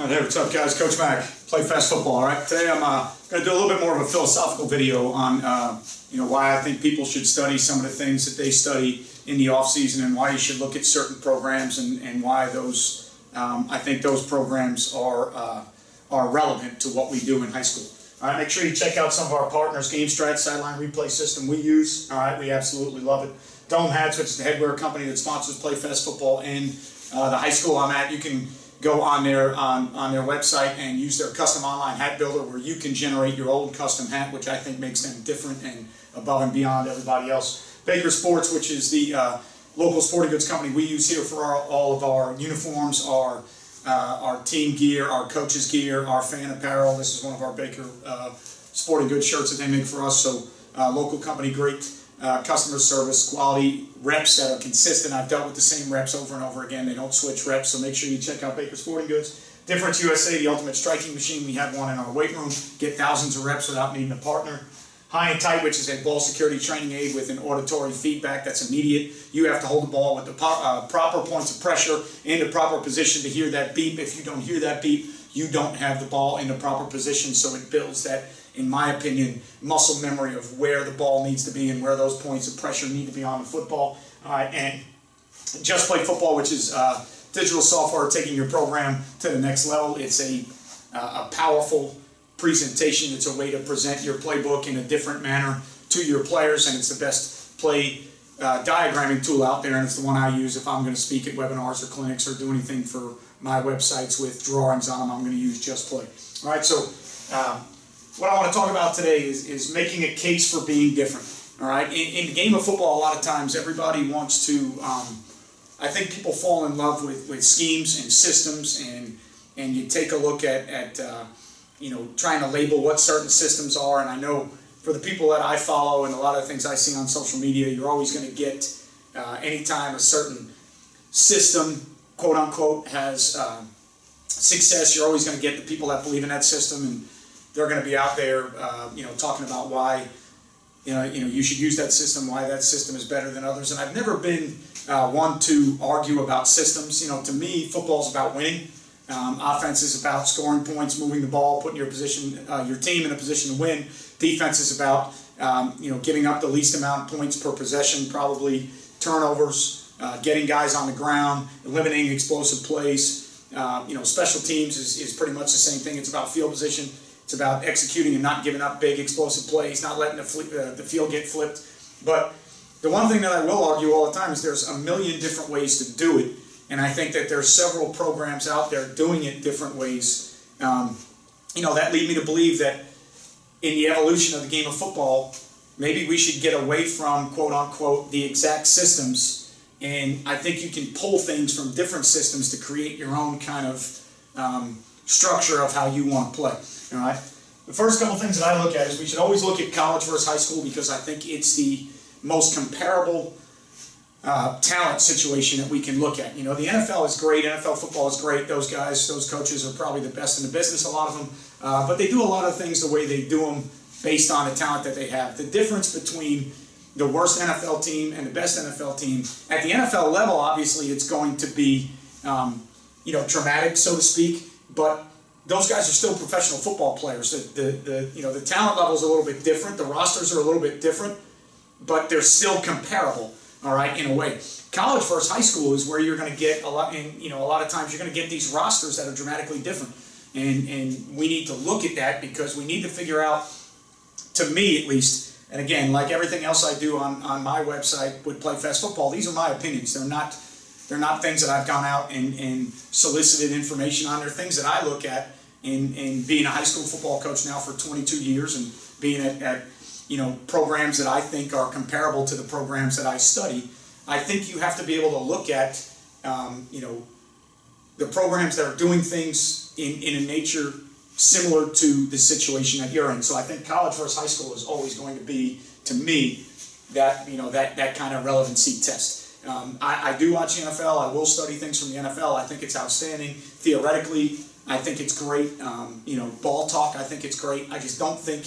Hey, what's up, guys? Coach Mac, Play Fast Football. All right, today I'm going to do a little bit more of a philosophical video on why I think people should study some of the things that they study in the off season, and why you should look at certain programs, and why those I think those programs are relevant to what we do in high school. All right, make sure you check out some of our partners. GameStrat, sideline replay system we use. All right, we absolutely love it. Dome Hats, which is the headwear company that sponsors Play Fast Football and the high school I'm at. You can go on their website and use their custom online hat builder, where you can generate your own custom hat, which I think makes them different and above and beyond everybody else. Baker Sports, which is the local sporting goods company we use here for all of our uniforms, our team gear, our coaches gear, our fan apparel. This is one of our Baker sporting goods shirts that they make for us. So local company, great customer service, quality reps that are consistent. I've dealt with the same reps over and over again. They don't switch reps, so make sure you check out Baker Sporting Goods. Difference USA, the ultimate striking machine. We have one in our weight room. Get thousands of reps without needing a partner. HighandTight, which is a ball security training aid with an auditory feedback that's immediate. You have to hold the ball with the proper points of pressure in the proper position to hear that beep. If you don't hear that beep, you don't have the ball in the proper position, so it builds that, in my opinion, muscle memory of where the ball needs to be and where those points of pressure need to be on the football. And JustPlayFB, which is digital software taking your program to the next level. It's a powerful presentation. It's a way to present your playbook in a different manner to your players, and it's the best play diagramming tool out there, and it's the one I use if I'm going to speak at webinars or clinics or do anything for my websites with drawings on them. I'm going to use JustPlay. All right, so what I want to talk about today is making a case for being different. All right, in the game of football, a lot of times everybody wants to. I think people fall in love with schemes and systems, and you take a look at trying to label what certain systems are. And I know for the people that I follow and a lot of the things I see on social media, you're always going to get anytime a certain system, quote unquote, has success, you're always going to get the people that believe in that system, and they're going to be out there, talking about why, you should use that system, why that system is better than others. And I've never been one to argue about systems. To me, football's about winning. Offense is about scoring points, moving the ball, putting your team in a position to win. Defense is about, giving up the least amount of points per possession, probably turnovers, getting guys on the ground, eliminating explosive plays. Special teams is pretty much the same thing. It's about field position. It's about executing and not giving up big explosive plays, not letting the field get flipped. But the one thing that I will argue all the time is there's a million different ways to do it, and I think that there's several programs out there doing it different ways. That lead me to believe that in the evolution of the game of football, maybe we should get away from, quote unquote, the exact systems, and I think you can pull things from different systems to create your own kind of structure of how you want to play. All right. The first couple things that I look at is we should always look at college versus high school, because I think it's the most comparable talent situation that we can look at. The NFL is great. NFL football is great. Those guys, those coaches are probably the best in the business, a lot of them. But they do a lot of things the way they do them based on the talent that they have. The difference between the worst NFL team and the best NFL team, at the NFL level, obviously, it's going to be, dramatic, so to speak, but those guys are still professional football players. The talent level is a little bit different. The rosters are a little bit different, but they're still comparable. All right, in a way. College versus high school is where you're going to get a lot. And a lot of times you're going to get these rosters that are dramatically different. And we need to look at that, because we need to figure out, to me at least, and again, like everything else I do on my website with Play Fast Football, these are my opinions. They're not things that I've gone out and solicited information on. They're things that I look at in being a high school football coach now for 22 years and being at programs that I think are comparable to the programs that I study. I think you have to be able to look at, the programs that are doing things in a nature similar to the situation that you're in. So I think college versus high school is always going to be, to me, that kind of relevancy test. I do watch the NFL. I will study things from the NFL. I think it's outstanding. Theoretically, I think it's great. Ball talk, I think it's great. I just don't think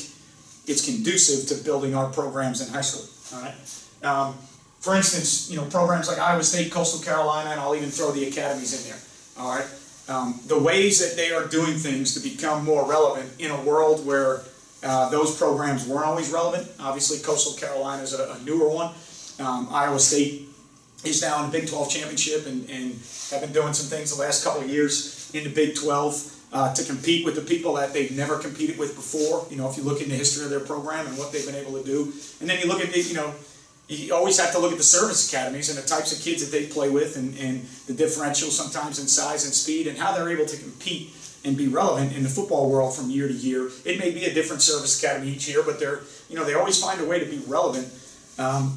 it's conducive to building our programs in high school. All right. For instance, programs like Iowa State, Coastal Carolina, and I'll even throw the academies in there. All right. the ways that they are doing things to become more relevant in a world where those programs weren't always relevant. Obviously, Coastal Carolina is a newer one. Iowa State is now in the Big 12 championship and have been doing some things the last couple of years in the Big 12 to compete with the people that they've never competed with before. You know, if you look in the history of their program and what they've been able to do, and then you look at the, you know, you always have to look at the service academies and the types of kids that they play with, and the differential sometimes in size and speed, and how they're able to compete and be relevant in the football world from year to year. It may be a different service academy each year, but they're, you know, they always find a way to be relevant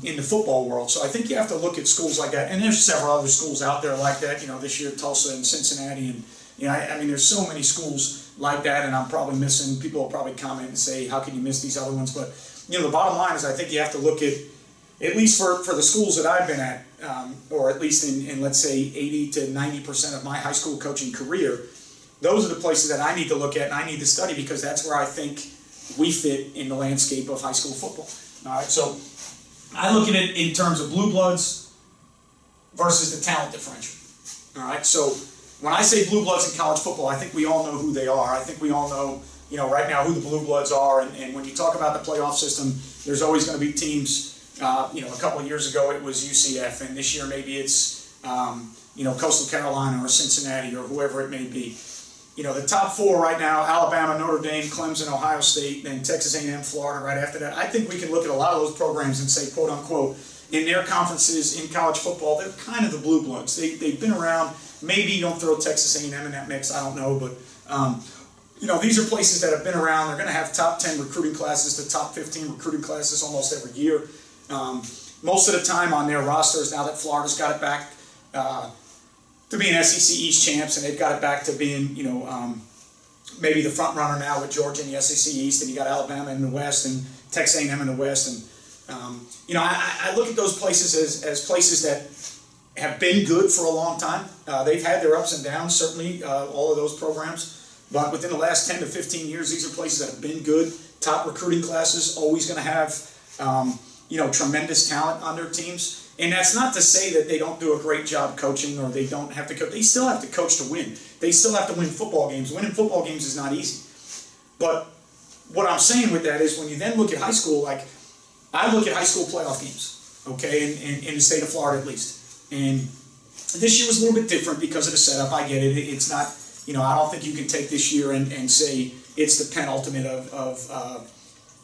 in the football world. So I think you have to look at schools like that, and there's several other schools out there like that. You know, this year Tulsa and Cincinnati, and you know, I mean, there's so many schools like that, and I'm probably missing. People will probably comment and say, "How can you miss these other ones?" But you know, the bottom line is, I think you have to look at least for the schools that I've been at, or at least in let's say 80 to 90% of my high school coaching career. Those are the places that I need to look at and I need to study, because that's where I think we fit in the landscape of high school football. All right, so I look at it in terms of blue bloods versus the talent differential. All right, so when I say blue bloods in college football, I think we all know who they are. I think we all know, you know, right now who the blue bloods are. And when you talk about the playoff system, there's always going to be teams. You know, a couple of years ago it was UCF, and this year maybe it's you know, Coastal Carolina or Cincinnati or whoever it may be. You know, the top four right now: Alabama, Notre Dame, Clemson, Ohio State, then Texas A&M, Florida right after that. I think we can look at a lot of those programs and say, quote unquote, in their conferences in college football, they're kind of the blue bloods. They've been around. Maybe you don't throw Texas A&M in that mix, I don't know, but you know, these are places that have been around. They're going to have top 10 recruiting classes to top 15 recruiting classes almost every year. Most of the time on their rosters, now that Florida's got it back to being SEC East champs, and they've got it back to being, you know, maybe the front runner now with Georgia in the SEC East, and you got Alabama in the West and Texas A&M in the West, and you know, I look at those places as places that have been good for a long time. They've had their ups and downs, certainly, all of those programs, but within the last 10 to 15 years, these are places that have been good. Top recruiting classes, always going to have you know, tremendous talent on their teams. And that's not to say that they don't do a great job coaching, or they don't have to coach. They still have to coach to win. They still have to win football games. Winning football games is not easy. But what I'm saying with that is, when you then look at high school, like I look at high school playoff games, okay, in the state of Florida at least. And this year was a little bit different because of the setup. I get it. It's not, you know, I don't think you can take this year and say it's the penultimate of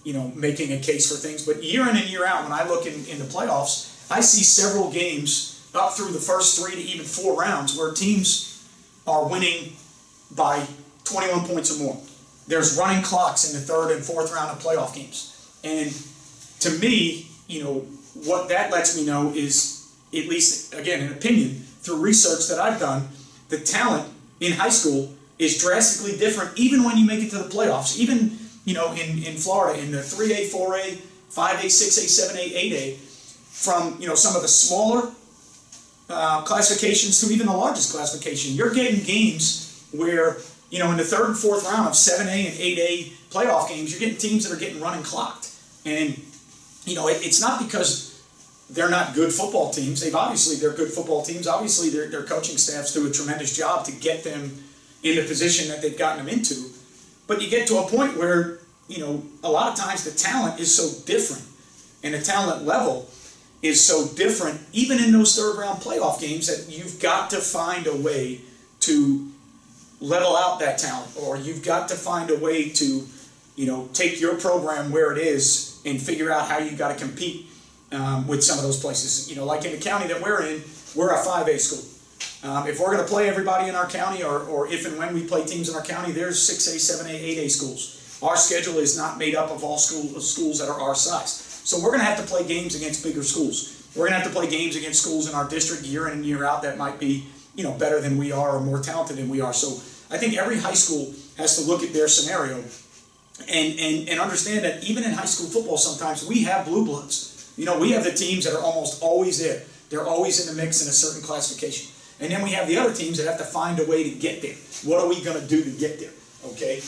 you know, making a case for things. But year in and year out, when I look in the playoffs, I see several games up through the first 3 to even 4 rounds where teams are winning by 21 points or more. There's running clocks in the 3rd and 4th round of playoff games. And to me, you know, what that lets me know is, at least, again, an opinion, through research that I've done, the talent in high school is drastically different even when you make it to the playoffs. Even, you know, in Florida, in the 3A, 4A, 5A, 6A, 7A, 8A, from, you know, some of the smaller classifications to even the largest classification. You're getting games where, you know, in the 3rd and 4th round of 7A and 8A playoff games, you're getting teams that are getting running clocked. And, you know, it's not because they're not good football teams. They're good football teams. Obviously, their coaching staffs do a tremendous job to get them in the position that they've gotten them into. But you get to a point where, you know, a lot of times the talent is so different, and the talent level is so different, even in those 3rd round playoff games, that you've got to find a way to level out that talent, or you've got to find a way to, you know, take your program where it is and figure out how you got to compete with some of those places. You know, like in the county that we're in, we're a 5A school. If we're going to play everybody in our county, or if and when we play teams in our county, there's 6A, 7A, 8A schools. Our schedule is not made up of all schools that are our size. So we're going to have to play games against bigger schools. We're going to have to play games against schools in our district year in and year out that might be, you know, better than we are or more talented than we are. So I think every high school has to look at their scenario and understand that even in high school football, sometimes we have blue bloods. You know, we have the teams that are almost always there. They're always in the mix in a certain classification. And then we have the other teams that have to find a way to get there. What are we going to do to get there? Okay.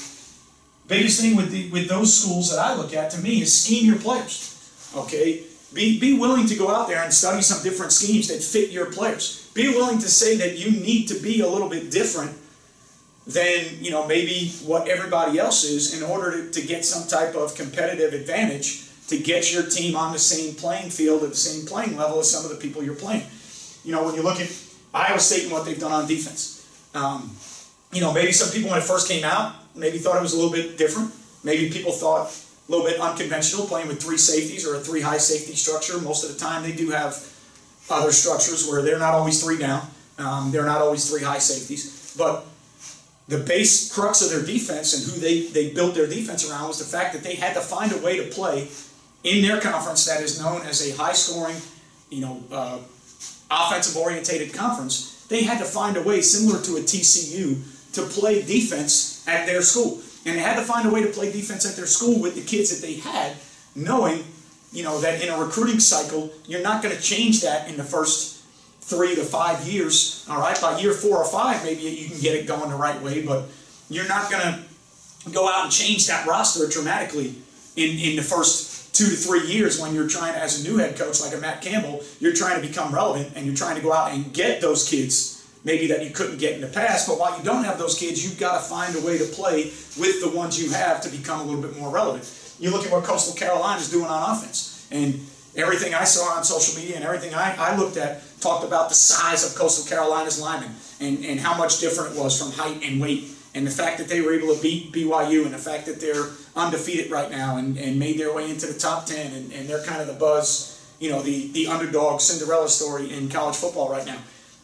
Biggest thing with those schools that I look at, to me, is scheme your players. Okay, be willing to go out there and study some different schemes that fit your players. Be willing to say that you need to be a little bit different than, you know, maybe what everybody else is in order to get some type of competitive advantage to get your team on the same playing field at the same playing level as some of the people you're playing. You know, when you look at Iowa State and what they've done on defense, you know, maybe some people when it first came out, maybe thought it was a little bit different. Maybe people thought a little bit unconventional, playing with 3 safeties or a 3 high safety structure. Most of the time they do have other structures where they're not always 3 down. They're not always 3 high safeties. But the base crux of their defense and who they built their defense around was the fact that they had to find a way to play in their conference that is known as a high-scoring, you know, offensive-orientated conference. They had to find a way, similar to a TCU, to play defense at their school. And they had to find a way to play defense at their school with the kids that they had, knowing, you know, that in a recruiting cycle, you're not going to change that in the first 3 to 5 years. All right, by year 4 or 5, maybe you can get it going the right way, but you're not going to go out and change that roster dramatically in the first 2 to 3 years when you're trying to, as a new head coach like a Matt Campbell, you're trying to become relevant and you're trying to go out and get those kids maybe that you couldn't get in the past. But while you don't have those kids, you've got to find a way to play with the ones you have to become a little bit more relevant. You look at what Coastal Carolina is doing on offense, and everything I saw on social media and everything I looked at talked about the size of Coastal Carolina's linemen and how much different it was from height and weight, and the fact that they were able to beat BYU, and the fact that they're undefeated right now and made their way into the top 10, and they're kind of the buzz, you know, the underdog Cinderella story in college football right now.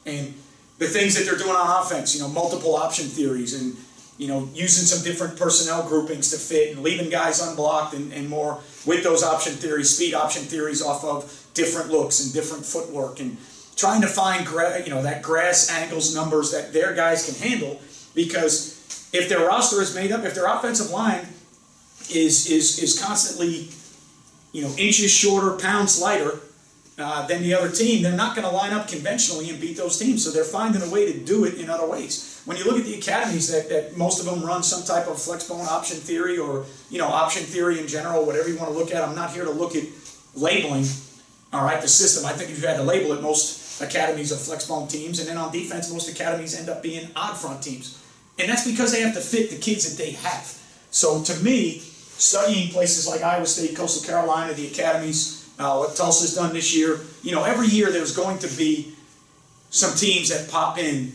And the things that they're doing on offense, you know, multiple option theories and, you know, using some different personnel groupings to fit and leaving guys unblocked and more with those option theories, speed option theories off of different looks and different footwork, and trying to find, you know, that grass angles numbers that their guys can handle, because if their roster is made up, if their offensive line is constantly, you know, inches shorter, pounds lighter than the other team, they're not going to line up conventionally and beat those teams. So they're finding a way to do it in other ways. When you look at the academies that most of them run some type of flexbone option theory, or, you know, option theory in general, whatever you want to look at. I'm not here to look at labeling, all right, the system. I think if you had to label it, most academies are flexbone teams, and then on defense, most academies end up being odd front teams. And that's because they have to fit the kids that they have. So to me, studying places like Iowa State, Coastal Carolina, the academies, what Tulsa's done this year, you know, every year there's going to be some teams that pop in,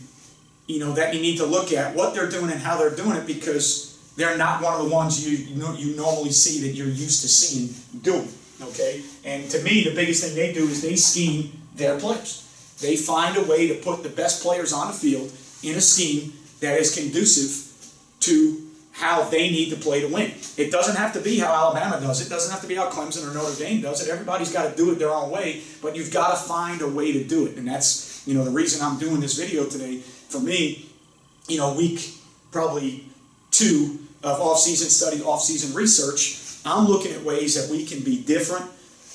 you know, that you need to look at what they're doing and how they're doing it, because they're not one of the ones you normally see that you're used to seeing doing, okay? And to me, the biggest thing they do is they scheme their players. They find a way to put the best players on the field in a scheme that is conducive to how they need to play to win. It doesn't have to be how Alabama does it. It doesn't have to be how Clemson or Notre Dame does it. Everybody's got to do it their own way, but you've got to find a way to do it. And that's, you know, the reason I'm doing this video today. For me, you know, week probably 2 of off-season study, off-season research, I'm looking at ways that we can be different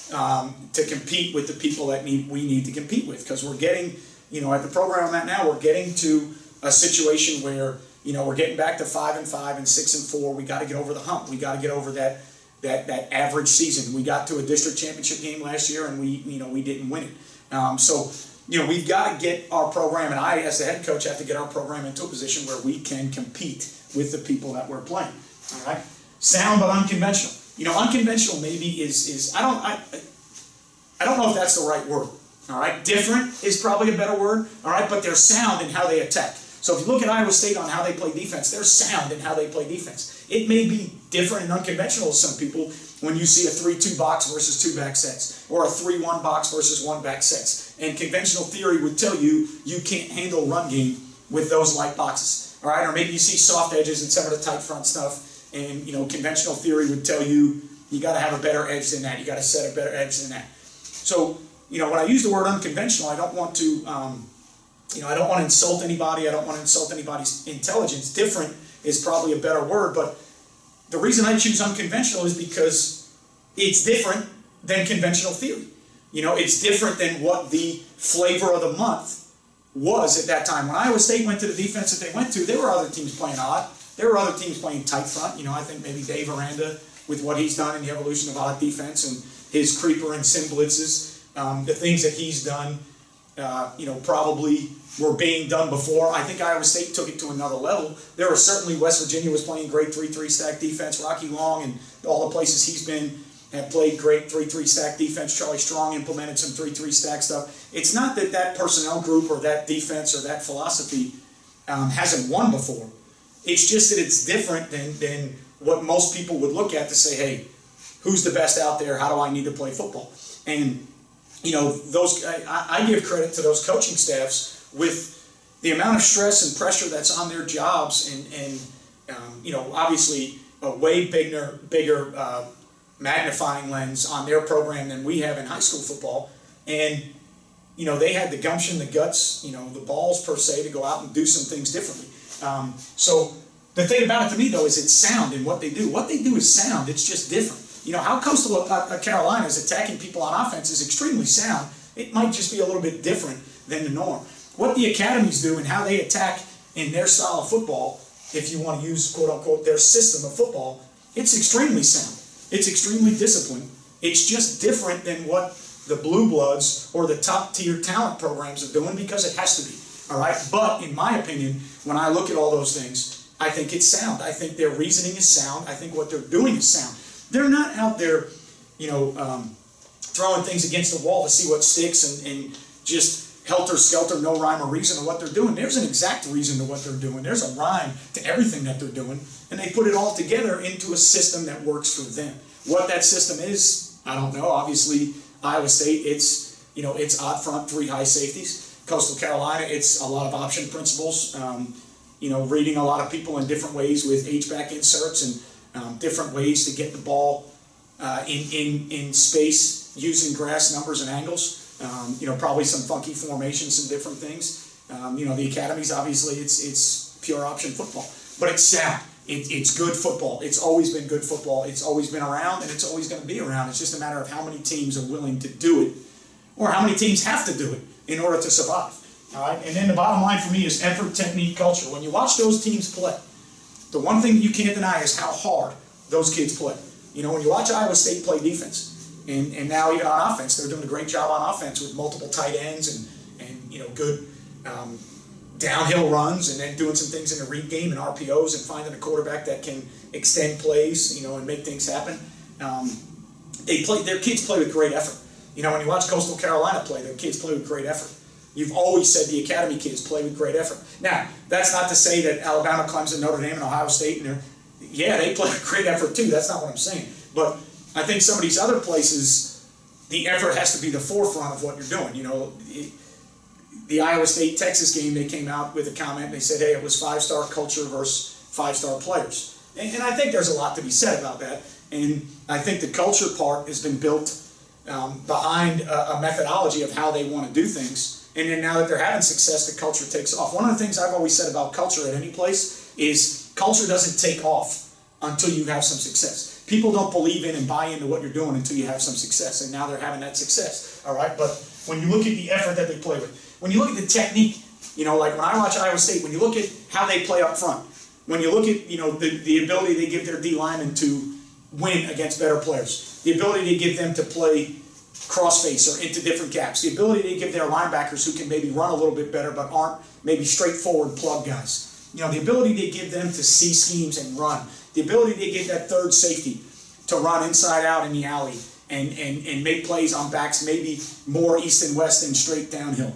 to compete with the people that we need to compete with. Because we're getting, you know, at the program I'm at now, we're getting to a situation where, you know, we're getting back to 5-5 and 6-4. We got to get over the hump. We got to get over that average season. We got to a district championship game last year, and we didn't win it. So, you know, we've got to get our program, and I, as the head coach, have to get our program into a position where we can compete with the people that we're playing. All right, sound but unconventional. You know, unconventional maybe is I don't know if that's the right word. All right, different is probably a better word. All right, but they're sound in how they attack. So if you look at Iowa State on how they play defense, they're sound in how they play defense. It may be different and unconventional to some people when you see a 3-2 box versus 2-back sets, or a 3-1 box versus 1-back sets. And conventional theory would tell you you can't handle run game with those light boxes. All right, or maybe you see soft edges and some of the tight front stuff, and, you know, conventional theory would tell you you got to have a better edge than that. You got to set a better edge than that. So, you know, when I use the word unconventional, I don't want to you know, I don't want to insult anybody. I don't want to insult anybody's intelligence. Different is probably a better word, but the reason I choose unconventional is because it's different than conventional theory. You know, it's different than what the flavor of the month was at that time. When Iowa State went to the defense that they went to, there were other teams playing odd. There were other teams playing tight front. You know, I think maybe Dave Aranda, with what he's done in the evolution of odd defense and his creeper and sin blitzes, the things that he's done, probably were being done before. I think Iowa State took it to another level. There were certainly, West Virginia was playing great 3-3 stack defense. Rocky Long and all the places he's been have played great 3-3 stack defense. Charlie Strong implemented some 3-3 stack stuff. It's not that that personnel group or that defense or that philosophy hasn't won before. It's just that it's different than what most people would look at to say, hey, who's the best out there? How do I need to play football? And those I give credit to those coaching staffs with the amount of stress and pressure that's on their jobs, and obviously a way bigger magnifying lens on their program than we have in high school football. And they had the gumption, the guts, the balls per se to go out and do some things differently. So the thing about it to me though is it's sound in what they do. What they do is sound. It's just different. How Coastal Carolina is attacking people on offense is extremely sound. It might just be a little bit different than the norm. What the academies do and how they attack in their style of football, if you want to use quote-unquote their system of football, it's extremely sound. It's extremely disciplined. It's just different than what the Blue Bloods or the top-tier talent programs are doing because it has to be. All right? But in my opinion, when I look at all those things, I think it's sound. I think their reasoning is sound. I think what they're doing is sound. They're not out there, throwing things against the wall to see what sticks and just helter-skelter, no rhyme or reason to what they're doing. There's an exact reason to what they're doing. There's a rhyme to everything that they're doing, and they put it all together into a system that works for them. What that system is, I don't know. Obviously, Iowa State, it's odd front, 3 high safeties. Coastal Carolina, it's a lot of option principles. Reading a lot of people in different ways with H-back inserts and different ways to get the ball in space using grass, numbers, and angles. Probably some funky formations, some different things. The academies, obviously, it's pure option football. But it's sound. It's good football. It's always been good football. It's always been around, and it's always going to be around. It's just a matter of how many teams are willing to do it, or how many teams have to do it in order to survive. All right? And then the bottom line for me is effort, technique, culture. When you watch those teams play, the one thing you can't deny is how hard those kids play. When you watch Iowa State play defense, and now even on offense, they're doing a great job on offense with multiple tight ends and good downhill runs, and then doing some things in the read game and RPOs and finding a quarterback that can extend plays, and make things happen. Their kids play with great effort. When you watch Coastal Carolina play, their kids play with great effort. You've always said the academy kids play with great effort. Now, that's not to say that Alabama, Clemson, Notre Dame, and Ohio State, they play with great effort too. That's not what I'm saying. But I think some of these other places, the effort has to be the forefront of what you're doing. The Iowa State-Texas game, they came out with a comment, and they said, hey, it was 5-star culture versus 5-star players. And I think there's a lot to be said about that. And I think the culture part has been built behind a methodology of how they want to do things. And then now that they're having success, the culture takes off. One of the things I've always said about culture at any place is culture doesn't take off until you have some success. People don't believe in and buy into what you're doing until you have some success. And now they're having that success. All right? But when you look at the effort that they play with, when you look at the technique, like when I watch Iowa State, when you look at how they play up front, when you look at, the ability they give their D linemen to win against better players, the ability they give them to play crossface or into different gaps, the ability they give their linebackers who can maybe run a little bit better but aren't maybe straightforward plug guys, the ability they give them to see schemes and run, the ability they give that third safety to run inside out in the alley and make plays on backs maybe more east and west than straight downhill.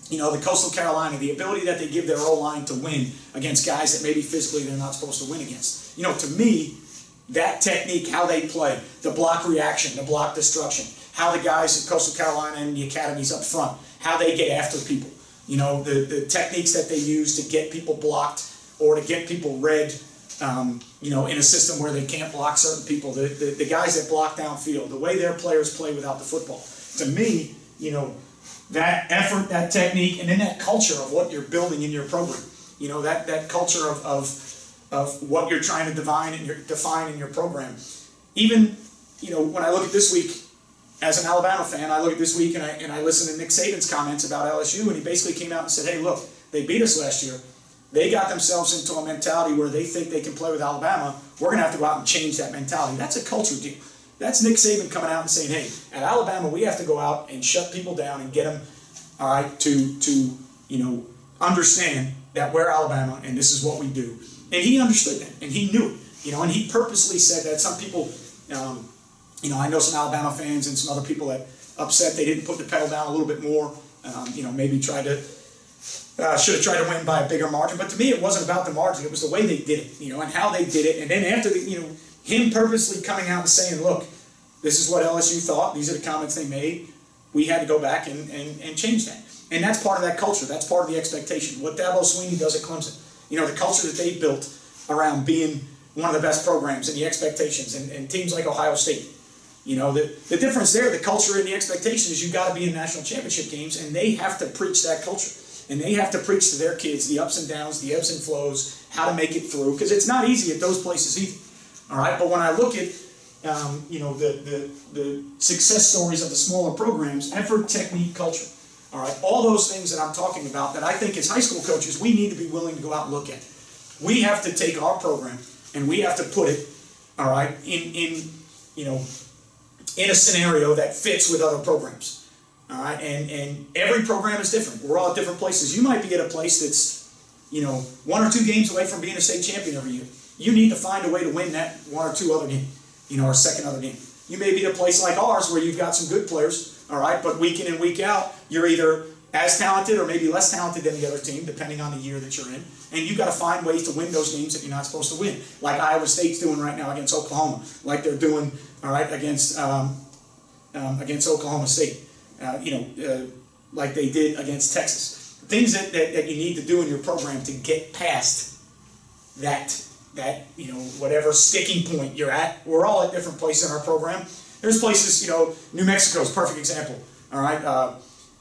The Coastal Carolina, the ability that they give their O-line to win against guys that maybe physically they're not supposed to win against. To me, that technique, how they play, the block reaction, the block destruction, how the guys at Coastal Carolina and the academies up front, how they get after people, the techniques that they use to get people blocked or to get people read, in a system where they can't block certain people, the guys that block downfield, the way their players play without the football. To me, that effort, that technique, and then that culture of what you're building in your program. That culture of what you're trying to define in your program. Even, when I look at this week, as an Alabama fan, I look at this week and I listen to Nick Saban's comments about LSU, and he basically came out and said, hey, look, they beat us last year. They got themselves into a mentality where they think they can play with Alabama. We're going to have to go out and change that mentality. That's a culture deal. That's Nick Saban coming out and saying, hey, at Alabama, we have to go out and shut people down and get them all right, to understand that we're Alabama and this is what we do. And he understood that, and he knew it, and he purposely said that. Some people, I know some Alabama fans and some other people that upset they didn't put the pedal down a little bit more, maybe should have tried to win by a bigger margin. But to me, it wasn't about the margin. It was the way they did it, and how they did it. And then after him purposely coming out and saying, look, this is what LSU thought. These are the comments they made. We had to go back and change that. And that's part of that culture. That's part of the expectation. What Dabo Swinney does at Clemson, the culture that they built around being one of the best programs and the expectations, and teams like Ohio State. The difference there, the culture and the expectation is you've got to be in national championship games, and they have to preach that culture. And they have to preach to their kids the ups and downs, the ebbs and flows, how to make it through, because it's not easy at those places either. All right, but when I look at the success stories of the smaller programs, effort, technique, culture, all right, all those things that I'm talking about that I think as high school coaches we need to be willing to go out and look at. We have to take our program and we have to put it, all right, in a scenario that fits with other programs. All right, and every program is different. We're all at different places. You might be at a place that's, 1 or 2 games away from being a state champion every year. You need to find a way to win that 1 or 2 other game, or second other game. You may be at a place like ours where you've got some good players, all right, but week in and week out, you're either as talented or maybe less talented than the other team, depending on the year that you're in. And you've got to find ways to win those games that you're not supposed to win, like Iowa State's doing right now against Oklahoma, like they're doing, all right, against Oklahoma State. Like they did against Texas. Things that you need to do in your program to get past that whatever sticking point you're at. We're all at different places in our program. There's places, New Mexico's a perfect example. All right,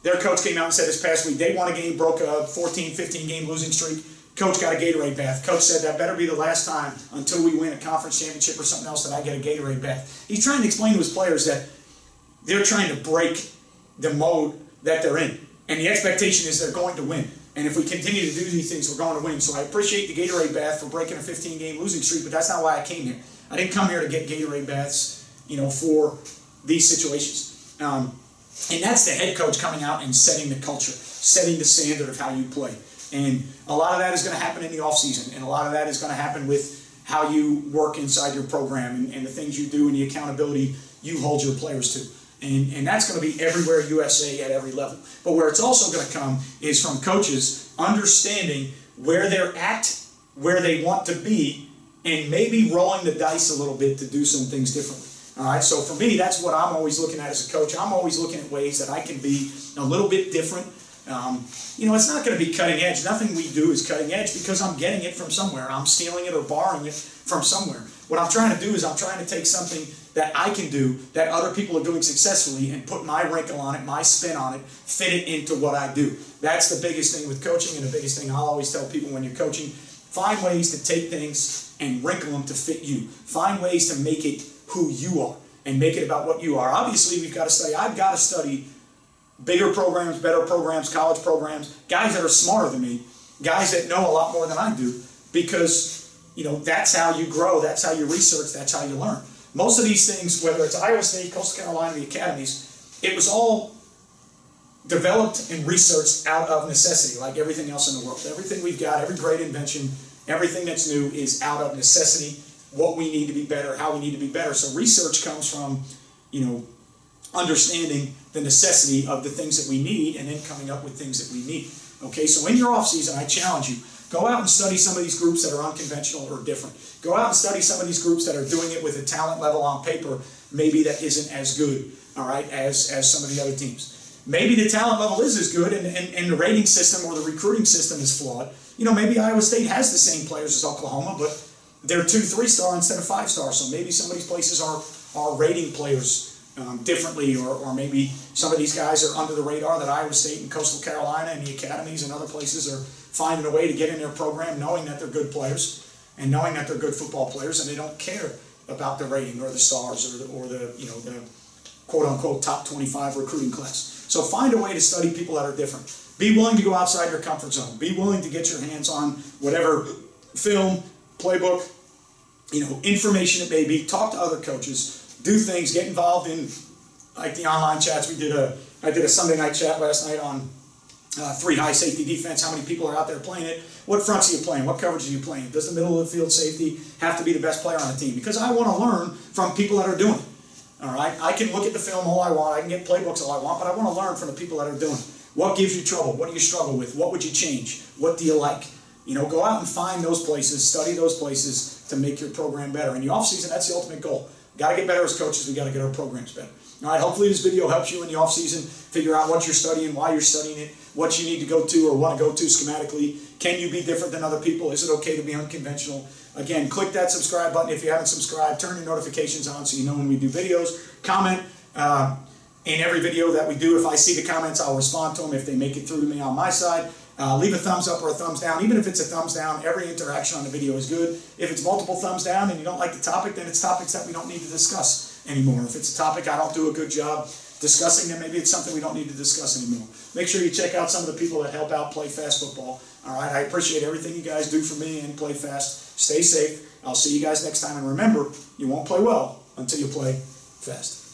their coach came out and said this past week they won a game, broke a 14, 15 game losing streak. Coach got a Gatorade bath. Coach said that better be the last time until we win a conference championship or something else that I get a Gatorade bath. He's trying to explain to his players that they're trying to break the mode that they're in. And the expectation is they're going to win. And if we continue to do these things, we're going to win. So I appreciate the Gatorade bath for breaking a 15-game losing streak, but that's not why I came here. I didn't come here to get Gatorade baths, for these situations. And that's the head coach coming out and setting the culture, setting the standard of how you play. And a lot of that is going to happen in the offseason, and a lot of that is going to happen with how you work inside your program and the things you do and the accountability you hold your players to. And that's going to be everywhere USA at every level. But where it's also going to come is from coaches understanding where they're at, where they want to be, and maybe rolling the dice a little bit to do some things differently. All right, so for me, that's what I'm always looking at as a coach. I'm always looking at ways that I can be a little bit different. It's not going to be cutting edge. Nothing we do is cutting edge because I'm getting it from somewhere. I'm stealing it or borrowing it from somewhere. What I'm trying to do is I'm trying to take something that I can do that other people are doing successfully and put my wrinkle on it, my spin on it, fit it into what I do. That's the biggest thing with coaching, and the biggest thing I'll always tell people when you're coaching, find ways to take things and wrinkle them to fit you. Find ways to make it who you are and make it about what you are. Obviously, we've got to study. I've got to study bigger programs, better programs, college programs, guys that are smarter than me, guys that know a lot more than I do, because that's how you grow, that's how you research, that's how you learn. Most of these things, whether it's Iowa State, Coastal Carolina, the academies, it was all developed and researched out of necessity, like everything else in the world. Everything we've got, every great invention, everything that's new is out of necessity, what we need to be better, how we need to be better. So research comes from, understanding the necessity of the things that we need and then coming up with things that we need. Okay, so in your off season, I challenge you, go out and study some of these groups that are unconventional or different. Go out and study some of these groups that are doing it with a talent level on paper, maybe that isn't as good, all right, as some of the other teams. Maybe the talent level is as good and the rating system or the recruiting system is flawed. Maybe Iowa State has the same players as Oklahoma, but they're 2 3-star instead of 5-star. So maybe some of these places are rating players differently, or maybe some of these guys are under the radar that Iowa State and Coastal Carolina and the academies and other places are finding a way to get in their program knowing that they're good players and knowing that they're good football players, and they don't care about the rating or the stars or the quote-unquote top 25 recruiting class. So find a way to study people that are different. Be willing to go outside your comfort zone. Be willing to get your hands on whatever film, playbook, information it may be. Talk to other coaches. Do things. Get involved in like the online chats. I did a Sunday night chat last night on 3 high safety defense, how many people are out there playing it, what fronts are you playing, what coverage are you playing, does the middle of the field safety have to be the best player on the team? Because I want to learn from people that are doing it. All right, I can look at the film all I want, I can get playbooks all I want, but I want to learn from the people that are doing it. What gives you trouble? What do you struggle with? What would you change? What do you like? You know, go out and find those places, study those places to make your program better. In the off-season, that's the ultimate goal. Got to get better as coaches. We got to get our programs better. All right, hopefully this video helps you in the off-season figure out what you're studying, why you're studying it, what you need to go to or want to go to schematically. Can you be different than other people? Is it okay to be unconventional? Again, click that subscribe button if you haven't subscribed. Turn your notifications on so you know when we do videos. Comment in every video that we do. If I see the comments, I'll respond to them. If they make it through to me on my side, leave a thumbs up or a thumbs down. Even if it's a thumbs down, every interaction on the video is good. If it's multiple thumbs down and you don't like the topic, then it's topics that we don't need to discuss anymore. If it's a topic I don't do a good job discussing, then maybe it's something we don't need to discuss anymore. Make sure you check out some of the people that help out Play Fast Football. All right, I appreciate everything you guys do for me and Play Fast. Stay safe. I'll see you guys next time. And remember, you won't play well until you play fast.